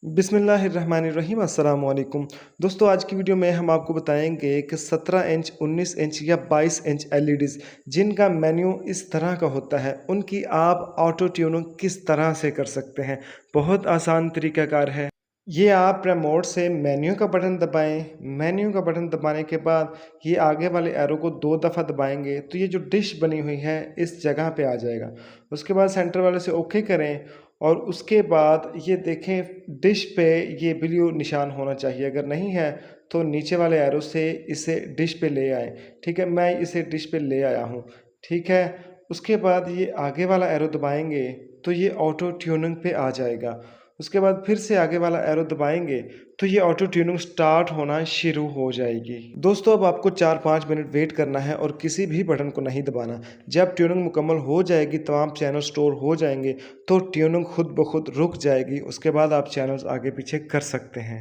बिस्मिल्लाहिर्रहमानिर्रहीम अस्सलाम वालेकुम। दोस्तों आज की वीडियो में हम आपको बताएंगे कि 17 इंच 19 इंच या 22 इंच एलईडीज़ जिनका मेन्यू इस तरह का होता है उनकी आप ऑटो ट्यूनिंग किस तरह से कर सकते हैं। बहुत आसान तरीक़ाकार है। ये आप रिमोट से मेन्यू का बटन दबाएं। मेन्यू का बटन दबाने के बाद ये आगे वाले एरो को 2 दफ़ा दबाएंगे तो ये जो डिश बनी हुई है इस जगह पे आ जाएगा। उसके बाद सेंटर वाले से ओके करें और उसके बाद ये देखें डिश पे ये ब्लू निशान होना चाहिए। अगर नहीं है तो नीचे वाले एरो से इसे डिश पे ले आएँ। ठीक है, मैं इसे डिश पे ले आया हूँ। ठीक है, उसके बाद ये आगे वाला एरो दबाएंगे तो ये ऑटो ट्यूनिंग पे आ जाएगा। उसके बाद फिर से आगे वाला एरो दबाएंगे तो ये ऑटो ट्यूनिंग स्टार्ट होना शुरू हो जाएगी। दोस्तों अब आपको 4-5 मिनट वेट करना है और किसी भी बटन को नहीं दबाना। जब ट्यूनिंग मुकम्मल हो जाएगी, तमाम चैनल स्टोर हो जाएंगे तो ट्यूनिंग खुद ब खुद रुक जाएगी। उसके बाद आप चैनल्स आगे पीछे कर सकते हैं।